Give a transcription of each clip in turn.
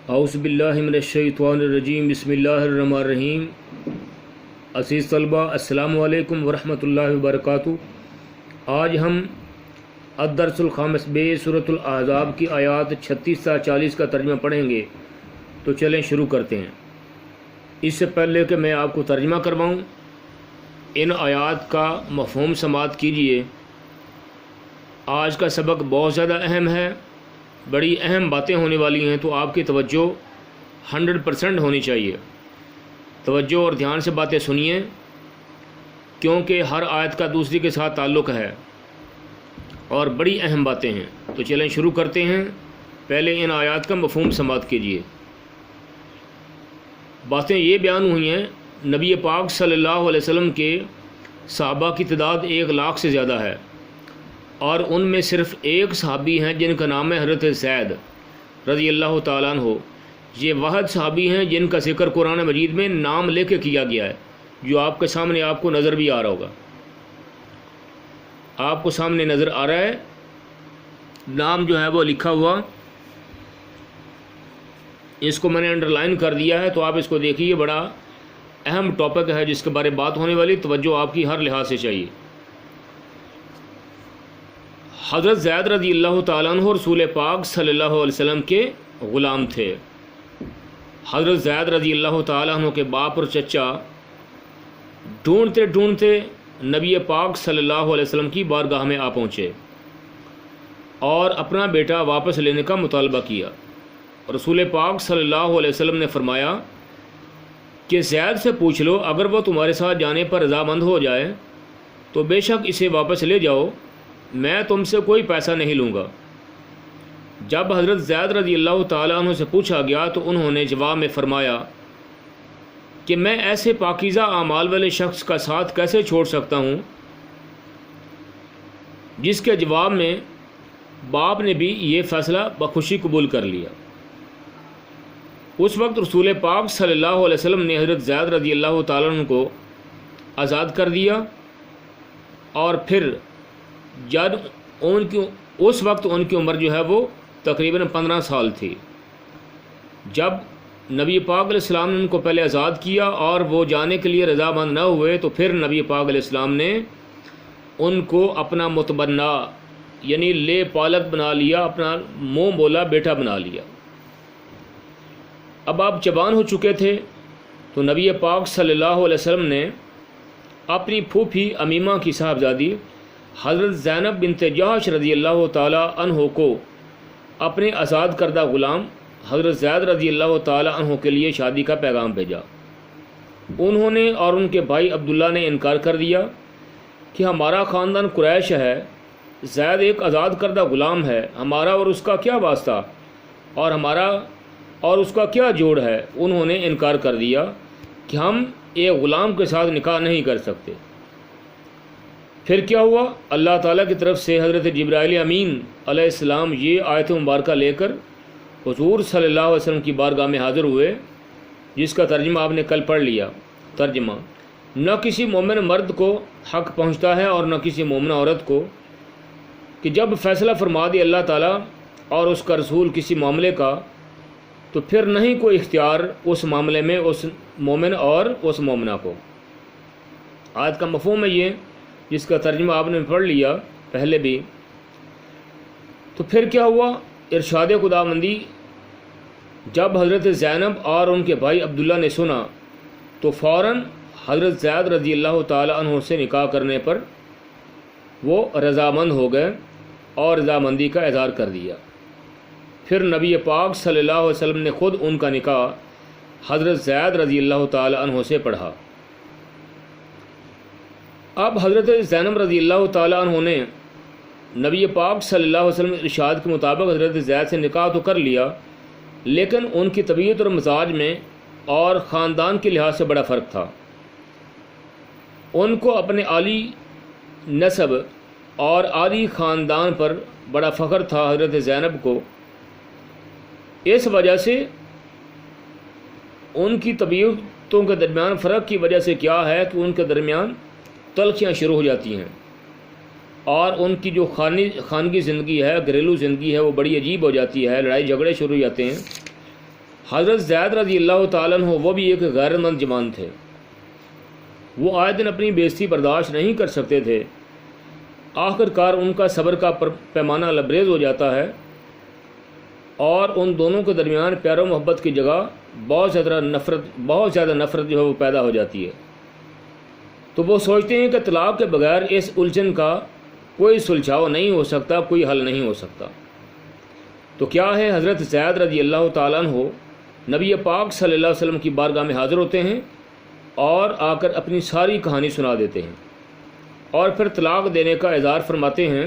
اعوذ باللہ من الشیطان الرجیم بسم اللہ الرحمن الرحیم۔ عزیز طلبہ السلام علیکم ورحمۃ اللہ وبرکاتہ۔ آج ہم الدرس الخامس بے سورۃ الاحزاب کی آیات 36 تا 40 کا ترجمہ پڑھیں گے، تو چلیں شروع کرتے ہیں۔ اس سے پہلے کہ میں آپ کو ترجمہ کرواؤں، ان آیات کا مفہوم سماعت کیجئے۔ آج کا سبق بہت زیادہ اہم ہے، بڑی اہم باتیں ہونے والی ہیں، تو آپ کی توجہ 100% ہونی چاہیے۔ توجہ اور دھیان سے باتیں سنیے، کیونکہ ہر آیت کا دوسری کے ساتھ تعلق ہے اور بڑی اہم باتیں ہیں۔ تو چلیں شروع کرتے ہیں۔ پہلے ان آیات کا مفہوم سماعت کیجیے۔ باتیں یہ بیان ہوئی ہیں، نبی پاک صلی اللہ علیہ وسلم کے صحابہ کی تعداد 1 لاکھ سے زیادہ ہے، اور ان میں صرف ایک صحابی ہیں جن کا نام ہے حضرت زید رضی اللہ تعالیٰ عنہ۔ یہ واحد صحابی ہیں جن کا ذکر قرآن مجید میں نام لے کے کیا گیا ہے، جو آپ کے سامنے آپ کو نظر بھی آ رہا ہوگا۔ آپ کو سامنے نظر آ رہا ہے، نام جو ہے وہ لکھا ہوا، اس کو میں نے انڈر لائن کر دیا ہے، تو آپ اس کو دیکھیے۔ بڑا اہم ٹاپک ہے جس کے بارے میں بات ہونے والی، توجہ آپ کی ہر لحاظ سے چاہیے۔ حضرت زید رضی اللہ تعالیٰ عنہ رسول پاک صلی اللہ علیہ وسلم کے غلام تھے۔ حضرت زید رضی اللہ تعالیٰ عنہ کے باپ اور چچا ڈھونڈتے ڈھونڈتے نبی پاک صلی اللہ علیہ وسلم کی بارگاہ میں آ پہنچے اور اپنا بیٹا واپس لینے کا مطالبہ کیا۔ رسول پاک صلی اللہ علیہ وسلم نے فرمایا کہ زید سے پوچھ لو، اگر وہ تمہارے ساتھ جانے پر رضامند ہو جائے تو بے شک اسے واپس لے جاؤ، میں تم سے کوئی پیسہ نہیں لوں گا۔ جب حضرت زید رضی اللہ تعالیٰ عنہ سے پوچھا گیا تو انہوں نے جواب میں فرمایا کہ میں ایسے پاکیزہ اعمال والے شخص کا ساتھ کیسے چھوڑ سکتا ہوں، جس کے جواب میں باپ نے بھی یہ فیصلہ بخوشی قبول کر لیا۔ اس وقت رسول پاک صلی اللہ علیہ وسلم نے حضرت زید رضی اللہ تعالیٰ عنہ کو آزاد کر دیا، اور پھر جب اس وقت ان کی عمر جو ہے وہ تقریباً 15 سال تھی۔ جب نبی پاک علیہ السلام نے ان کو پہلے آزاد کیا اور وہ جانے کے لیے رضامند نہ ہوئے، تو پھر نبی پاک علیہ السلام نے ان کو اپنا متبنہ یعنی لے پالک بنا لیا، اپنا منہ بولا بیٹا بنا لیا۔ اب آپ جوان ہو چکے تھے، تو نبی پاک صلی اللہ علیہ وسلم نے اپنی پھوپھی امیمہ کی صاحبزادی حضرت زینب بنت جحش رضی اللہ تعالیٰ عنہ کو اپنے آزاد کردہ غلام حضرت زید رضی اللہ تعالیٰ عنہ کے لیے شادی کا پیغام بھیجا۔ انہوں نے اور ان کے بھائی عبداللہ نے انکار کر دیا کہ ہمارا خاندان قریش ہے، زید ایک آزاد کردہ غلام ہے، ہمارا اور اس کا کیا واسطہ، اور ہمارا اور اس کا کیا جوڑ ہے۔ انہوں نے انکار کر دیا کہ ہم ایک غلام کے ساتھ نکاح نہیں کر سکتے۔ پھر کیا ہوا؟ اللہ تعالیٰ کی طرف سے حضرت جبرائیل امین علیہ السلام یہ آیت مبارکہ لے کر حضور صلی اللہ علیہ وسلم کی بارگاہ میں حاضر ہوئے، جس کا ترجمہ آپ نے کل پڑھ لیا۔ ترجمہ: نہ کسی مومن مرد کو حق پہنچتا ہے اور نہ کسی مومن عورت کو کہ جب فیصلہ فرما دے اللہ تعالیٰ اور اس کا رسول کسی معاملے کا، تو پھر نہیں کوئی اختیار اس معاملے میں اس مومن اور اس مومنہ کو۔ آیت کا مفہوم ہے یہ، جس کا ترجمہ آپ نے پڑھ لیا پہلے بھی۔ تو پھر کیا ہوا؟ ارشاد خداوندی: جب حضرت زینب اور ان کے بھائی عبداللہ نے سنا تو فوراً حضرت زید رضی اللہ تعالیٰ عنہ سے نکاح کرنے پر وہ رضامند ہو گئے اور رضامندی کا اظہار کر دیا۔ پھر نبی پاک صلی اللہ علیہ وسلم نے خود ان کا نکاح حضرت زید رضی اللہ تعالیٰ عنہ سے پڑھا۔ اب حضرت زینب رضی اللہ تعالیٰ عنہ نے نبی پاک صلی اللہ علیہ وسلم ارشاد کے مطابق حضرت زید سے نکاح تو کر لیا، لیکن ان کی طبیعت اور مزاج میں اور خاندان کے لحاظ سے بڑا فرق تھا۔ ان کو اپنے عالی نسب اور عالی خاندان پر بڑا فخر تھا۔ حضرت زینب کو اس وجہ سے ان کی طبیعتوں کے درمیان فرق کی وجہ سے کیا ہے کہ ان کے درمیان تلخیاں شروع ہو جاتی ہیں، اور ان کی جو خانگی زندگی ہے، گھریلو زندگی ہے، وہ بڑی عجیب ہو جاتی ہے، لڑائی جھگڑے شروع ہو جاتے ہیں۔ حضرت زید رضی اللہ تعالیٰ عنہ وہ بھی ایک غیرت مند جوان تھے، وہ آئے دن اپنی بے عزتی برداشت نہیں کر سکتے تھے، آخر کار ان کا صبر کا پیمانہ لبریز ہو جاتا ہے اور ان دونوں کے درمیان پیار و محبت کی جگہ بہت زیادہ نفرت جو ہے وہ پیدا ہو جاتی ہے۔ تو وہ سوچتے ہیں کہ طلاق کے بغیر اس الجھن کا کوئی سلجھاؤ نہیں ہو سکتا، کوئی حل نہیں ہو سکتا۔ تو کیا ہے، حضرت زید رضی اللہ تعالیٰ عنہ نبی پاک صلی اللہ علیہ وسلم کی بارگاہ میں حاضر ہوتے ہیں اور آ کر اپنی ساری کہانی سنا دیتے ہیں اور پھر طلاق دینے کا اظہار فرماتے ہیں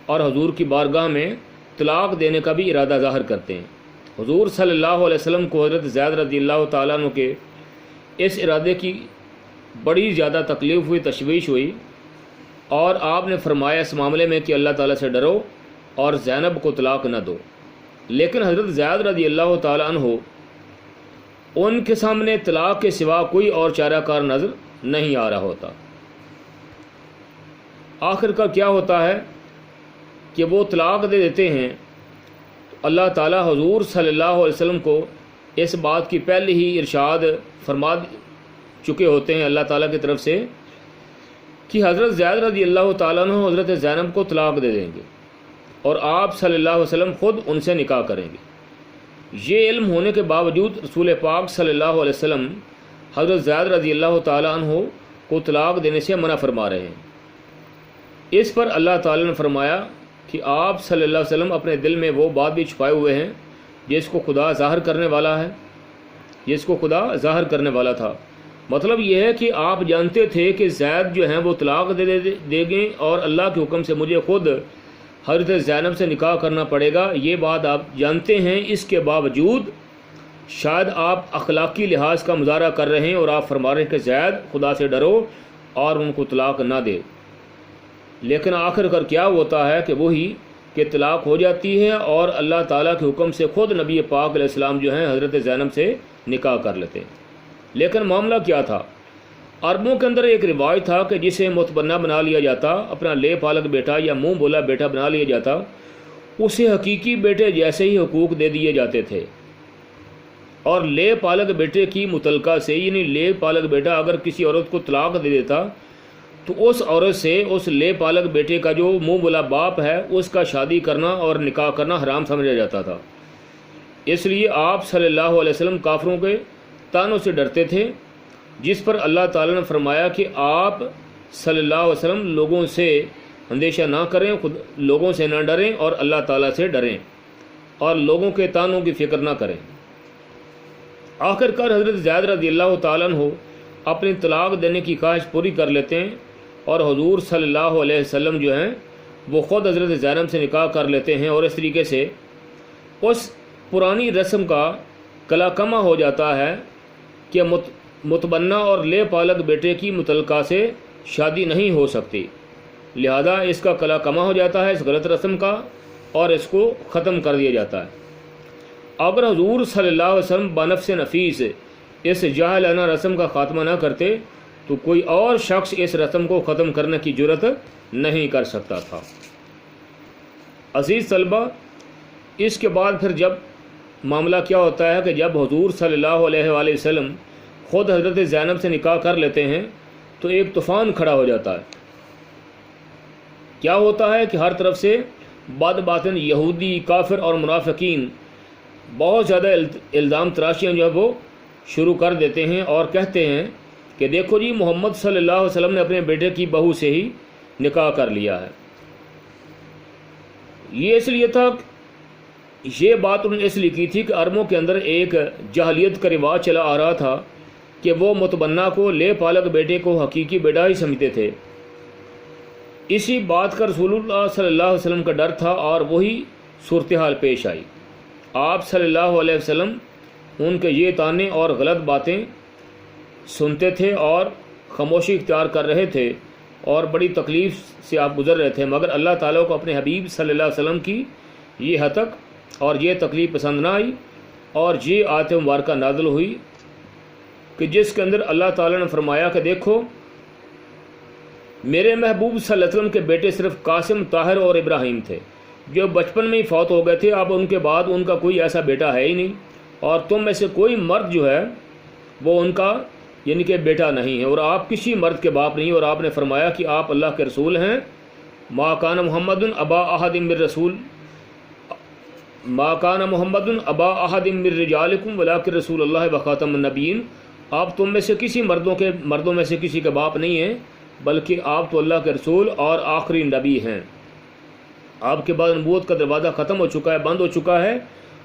اور حضور کی بارگاہ میں طلاق دینے کا بھی ارادہ ظاہر کرتے ہیں۔ حضور صلی اللہ علیہ وسلم کو حضرت زید رضی اللہ تعالیٰ عنہ کے اس ارادے کی بڑی زیادہ تکلیف ہوئی، تشویش ہوئی، اور آپ نے فرمایا اس معاملے میں کہ اللہ تعالیٰ سے ڈرو اور زینب کو طلاق نہ دو۔ لیکن حضرت زید رضی اللہ تعالیٰ عنہ ان کے سامنے طلاق کے سوا کوئی اور چارہ کار نظر نہیں آ رہا ہوتا۔ آخر کا کیا ہوتا ہے کہ وہ طلاق دے دیتے ہیں۔ اللہ تعالیٰ حضور صلی اللہ علیہ وسلم کو اس بات کی پہلے ہی ارشاد فرما چکے ہوتے ہیں اللہ تعالیٰ کی طرف سے کہ حضرت زید رضی اللہ تعالیٰ عنہ حضرت زینب کو طلاق دے دیں گے اور آپ صلی اللہ علیہ وسلم خود ان سے نکاح کریں گے۔ یہ علم ہونے کے باوجود رسول پاک صلی اللہ علیہ وسلم حضرت زید رضی اللہ تعالیٰ عنہ کو طلاق دینے سے منع فرما رہے ہیں۔ اس پر اللہ تعالیٰ نے فرمایا کہ آپ صلی اللہ علیہ وسلم اپنے دل میں وہ بات بھی چھپائے ہوئے ہیں جس کو خدا ظاہر کرنے والا تھا۔ مطلب یہ ہے کہ آپ جانتے تھے کہ زید جو ہیں وہ طلاق دے گیں اور اللہ کے حکم سے مجھے خود حضرت زینب سے نکاح کرنا پڑے گا، یہ بات آپ جانتے ہیں۔ اس کے باوجود شاید آپ اخلاقی لحاظ کا مظاہرہ کر رہے ہیں اور آپ فرما رہے ہیں کہ زید خدا سے ڈرو اور ان کو طلاق نہ دے۔ لیکن آخر کر کیا ہوتا ہے کہ وہی کہ طلاق ہو جاتی ہے اور اللہ تعالیٰ کے حکم سے خود نبی پاک علیہ السلام جو ہیں حضرت زینب سے نکاح کر لیتے ہیں۔ لیکن معاملہ کیا تھا؟ عربوں کے اندر ایک روایت تھا کہ جسے متبنہ بنا لیا جاتا، اپنا لے پالک بیٹا یا منہ بولا بیٹا بنا لیا جاتا، اسے حقیقی بیٹے جیسے ہی حقوق دے دیے جاتے تھے، اور لے پالک بیٹے کی متعلقہ سے، یعنی لے پالک بیٹا اگر کسی عورت کو طلاق دے دیتا تو اس عورت سے اس لے پالک بیٹے کا جو منہ بولا باپ ہے اس کا شادی کرنا اور نکاح کرنا حرام سمجھا جاتا تھا۔ اس لیے آپ صلی اللہ علیہ وسلم کافروں کے طعنوں سے ڈرتے تھے، جس پر اللہ تعالیٰ نے فرمایا کہ آپ صلی اللہ علیہ وسلم لوگوں سے اندیشہ نہ کریں، لوگوں سے نہ ڈریں اور اللہ تعالیٰ سے ڈریں اور لوگوں کے طعنوں کی فکر نہ کریں۔ آخر کار حضرت زید رضی اللہ تعالیٰ عنہ اپنی طلاق دینے کی خواہش پوری کر لیتے ہیں اور حضور صلی اللہ علیہ وسلم جو ہیں وہ خود حضرت زینب سے نکاح کر لیتے ہیں، اور اس طریقے سے اس پرانی رسم کا کلا کما ہو جاتا ہے کہ متبنہ اور لے پالک بیٹے کی متعلقہ سے شادی نہیں ہو سکتی، لہذا اس کا کلا کما ہو جاتا ہے اس غلط رسم کا، اور اس کو ختم کر دیا جاتا ہے۔ اگر حضور صلی اللہ علیہ وسلم بنفس نفیس اس جاہلانہ رسم کا خاتمہ نہ کرتے تو کوئی اور شخص اس رسم کو ختم کرنے کی جرت نہیں کر سکتا تھا۔ عزیز طلبہ، اس کے بعد پھر جب معاملہ کیا ہوتا ہے کہ جب حضور صلی اللہ علیہ وآلہ وسلم خود حضرت زینب سے نکاح کر لیتے ہیں تو ایک طوفان کھڑا ہو جاتا ہے۔ کیا ہوتا ہے کہ ہر طرف سے بد باطن یہودی، کافر اور منافقین بہت زیادہ الزام تراشیاں جو ہے وہ شروع کر دیتے ہیں اور کہتے ہیں کہ دیکھو جی، محمد صلی اللہ علیہ وسلم نے اپنے بیٹے کی بہو سے ہی نکاح کر لیا ہے۔ یہ اس لیے تھا، یہ بات انہوں نے اس لیے کی تھی کہ عربوں کے اندر ایک جاہلیت کا رواج چلا آ رہا تھا کہ وہ متبنہ کو، لے پالک بیٹے کو حقیقی بیٹا ہی سمجھتے تھے۔ اسی بات کا رسول اللہ صلی اللہ علیہ وسلم کا ڈر تھا اور وہی صورتحال پیش آئی۔ آپ صلی اللہ علیہ وسلم ان کے یہ طعنے اور غلط باتیں سنتے تھے اور خاموشی اختیار کر رہے تھے اور بڑی تکلیف سے آپ گزر رہے تھے، مگر اللہ تعالیٰ کو اپنے حبیب صلی اللہ علیہ وسلم کی یہ ہتک اور یہ تکلیف پسند نہ آئی، اور یہ آیت مبارکہ نازل ہوئی کہ جس کے اندر اللہ تعالیٰ نے فرمایا کہ دیکھو، میرے محبوب صلی اللہ علیہ وسلم کے بیٹے صرف قاسم، طاہر اور ابراہیم تھے جو بچپن میں ہی فوت ہو گئے تھے، اب ان کے بعد ان کا کوئی ایسا بیٹا ہے ہی نہیں، اور تم میں سے کوئی مرد جو ہے وہ ان کا یعنی کہ بیٹا نہیں ہے، اور آپ کسی مرد کے باپ نہیں، اور آپ نے فرمایا کہ آپ اللہ کے رسول ہیں۔ ما کان محمد ابا احد من رسول ما کان محمد ابا احد من رجالکم ولکن رسول اللہ وخاتم النبیین، آپ تم میں سے کسی مردوں میں سے کسی کے باپ نہیں ہیں، بلکہ آپ تو اللہ کے رسول اور آخری نبی ہیں۔ آپ کے بعد نبوت کا دروازہ ختم ہو چکا ہے، بند ہو چکا ہے،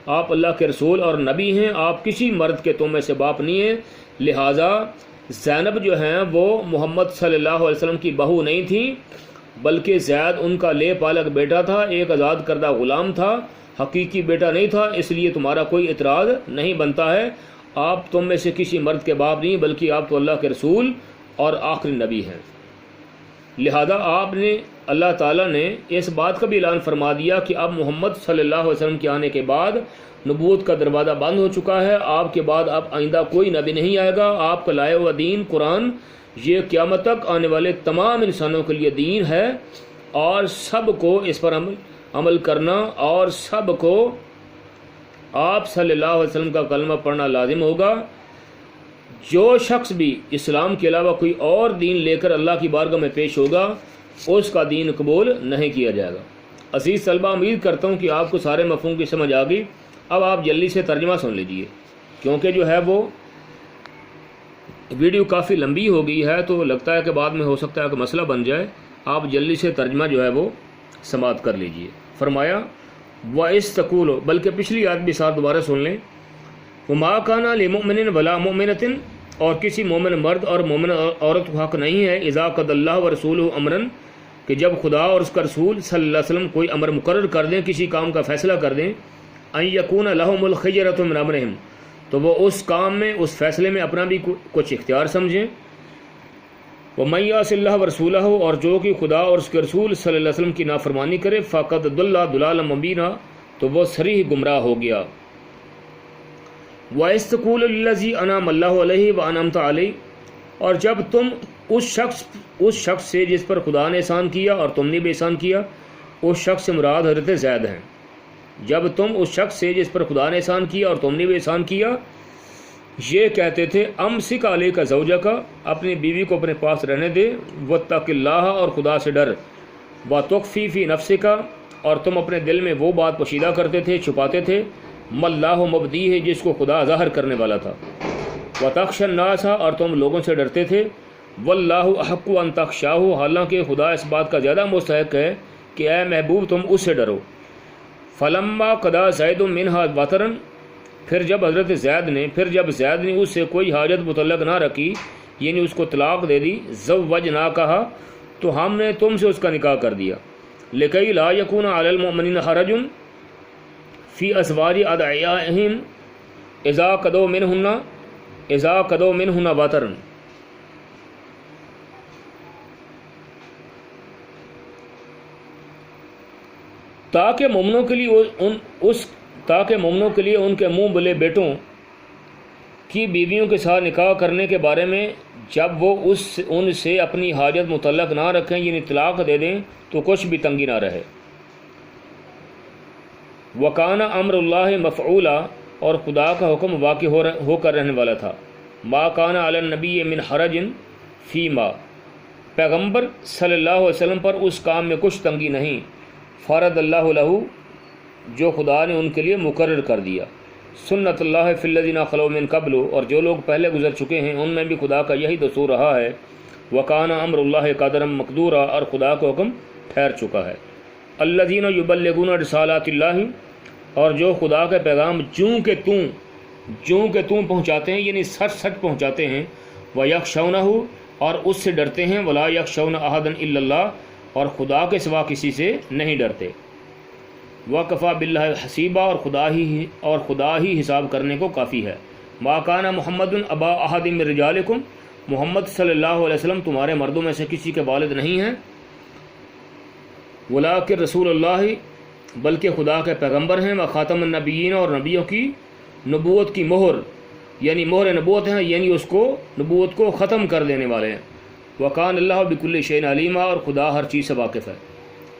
آپ اللہ کے رسول اور نبی ہیں، آپ کسی مرد کے تم میں سے باپ نہیں ہیں۔ لہٰذا زینب جو ہیں وہ محمد صلی اللہ علیہ وسلم کی بہو نہیں تھیں، بلکہ زید ان کا لے پالک بیٹا تھا، ایک آزاد کردہ غلام تھا، حقیقی بیٹا نہیں تھا، اس لیے تمہارا کوئی اعتراض نہیں بنتا ہے۔ آپ تم میں سے کسی مرد کے باپ نہیں، بلکہ آپ تو اللہ کے رسول اور آخری نبی ہیں۔ لہذا آپ نے اللہ تعالیٰ نے اس بات کا بھی اعلان فرما دیا کہ اب محمد صلی اللہ علیہ وسلم کے آنے کے بعد نبوت کا دروازہ بند ہو چکا ہے، آپ کے بعد اب آئندہ کوئی نبی نہیں آئے گا۔ آپ کا لائے ہوا دین قرآن یہ قیامت تک آنے والے تمام انسانوں کے لیے دین ہے، اور سب کو اس پر عمل کرنا، اور سب کو آپ صلی اللہ علیہ وسلم کا کلمہ پڑھنا لازم ہوگا۔ جو شخص بھی اسلام کے علاوہ کوئی اور دین لے کر اللہ کی بارگاہ میں پیش ہوگا، اس کا دین قبول نہیں کیا جائے گا۔ عزیز طلبہ، امید کرتا ہوں کہ آپ کو سارے مفہوم کی سمجھ آ گئی۔ اب آپ جلدی سے ترجمہ سن لیجئے، کیونکہ جو ہے وہ ویڈیو کافی لمبی ہو گئی ہے، تو لگتا ہے کہ بعد میں ہو سکتا ہے کہ مسئلہ بن جائے۔ آپ جلدی سے ترجمہ جو ہے وہ سماعت کر لیجئے۔ فرمایا وَإِسْتَقُولُ، بلکہ پچھلی آیت بھی ساتھ دوبارہ سن لیں۔ وَمَا كَانَ لِمُؤْمِنٍ وَلَا مُؤْمِنَةٍ، اور کسی مومن مرد اور مومن عورت کو حق نہیں ہے، اذا قضى اللہ ورسولہ امرا، کہ جب خدا اور اس کا رسول صلی اللہ علیہ وسلم کوئی امر مقرر کر دیں، کسی کام کا فیصلہ کر دیں، ان یکون لہم الخیرۃ من امرہم، تو وہ اس کام میں، اس فیصلے میں اپنا بھی کچھ اختیار سمجھیں۔ ومن یعص اللہ ورسولہ، اور جو کہ خدا اور اس کے رسول صلی اللہ علیہ وسلم کی نافرمانی کرے، فقد ضل ضلالا مبینا، تو وہ صریح گمراہ ہو گیا۔ وَإِذْ تَقُولُ لِلَّذِي أَنْعَمَ اللَّهُ عَلَيْهِ وَأَنْعَمْتَ عَلَيْهِ، اور جب تم اس شخص سے جس پر خدا نے احسان کیا اور تم نے بھی احسان کیا، اس شخص سے مراد حضرت زید ہیں۔ جب تم اس شخص سے جس پر خدا نے احسان کیا اور تم نے بھی احسان کیا، یہ کہتے تھے امسک علیک زوجک، اپنی بیوی کو اپنے پاس رہنے دے، واتق اللہ، اور خدا سے ڈر، وتخفی فی نفسک، اور تم اپنے دل میں وہ بات پوشیدہ کرتے تھے، چھپاتے تھے، ما اللہ مبدیہ، جس کو خدا ظاہر کرنے والا تھا، وتخشى الناس، اور تم لوگوں سے ڈرتے تھے، واللہ احق ان تخشاہ، حالانکہ خدا اس بات کا زیادہ مستحق ہے کہ اے محبوب تم اس سے ڈرو۔ فلما قضى زید منها وطرا، پھر جب زید نے اس سے کوئی حاجت متعلق نہ رکھی، یعنی اس کو طلاق دے دی، زوجناکہا، تو ہم نے تم سے اس کا نکاح کر دیا، لکی لا یکون علی المؤمنین حرج فی ازواج ادعیائہم اذا قضوا منہن وطرا، تاکہ مومنوں کے لیے ان کے منہ بلے بیٹوں کی بیویوں کے ساتھ نکاح کرنے کے بارے میں جب وہ ان سے اپنی حاجت متعلق نہ رکھیں، یعنی طلاق دے دیں، تو کچھ بھی تنگی نہ رہے۔ وَكَانَ أَمْرُ اللَّهِ مَفْعُولًا، اور خدا کا حکم واقع ہو کر رہنے والا تھا۔ مَا كَانَ عَلَى النَّبِيِّ مِنْ حَرَجٍ فِيمَا، پیغمبر صلی اللہ علیہ وسلم پر اس کام میں کچھ تنگی نہیں، فرض اللہ لہ، جو خدا نے ان کے لیے مقرر کر دیا، سنت اللہ فی الذین خلو من قبل، اور جو لوگ پہلے گزر چکے ہیں ان میں بھی خدا کا یہی دستور رہا ہے، وکان امر اللہ قدرا مقدورا، اور خدا کا حکم ٹھہر چکا ہے، الذین یبلغون رسالات اللہ، اور جو خدا کے پیغام جوں کہ توں پہنچاتے ہیں، یعنی سچ پہنچاتے ہیں، ویخشونہ، اور اس سے ڈرتے ہیں، ولا یخشون احدا الا اللہ، اور خدا کے سوا کسی سے نہیں ڈرتے، وکفی باللہ حسیبا، اور خدا ہی حساب کرنے کو کافی ہے۔ ما کان محمد ابا احد من رجالکم، محمد صلی اللہ علیہ وسلم تمہارے مردوں میں سے کسی کے والد نہیں ہیں، ولکن رسول اللہ، بلکہ خدا کے پیغمبر ہیں، وخاتم النبیین، اور نبیوں کی نبوت کی مہر، یعنی مہر نبوت ہیں، یعنی اس کو نبوت کو ختم کر دینے والے ہیں، وکان اللہ بکل شیء علیما، اور خدا ہر چیز سے واقف ہے۔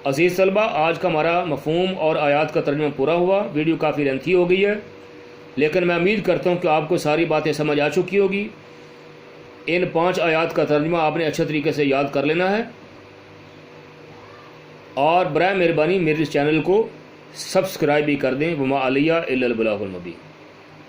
عزیز طلبہ، آج کا ہمارا مفہوم اور آیات کا ترجمہ پورا ہوا، ویڈیو کافی لینتھی ہو گئی ہے، لیکن میں امید کرتا ہوں کہ آپ کو ساری باتیں سمجھ آ چکی ہوگی۔ ان 5 آیات کا ترجمہ آپ نے اچھے طریقے سے یاد کر لینا ہے، اور برائے مہربانی میرے اس چینل کو سبسکرائب بھی کر دیں۔ وما علیہ الا البلاغ المبین۔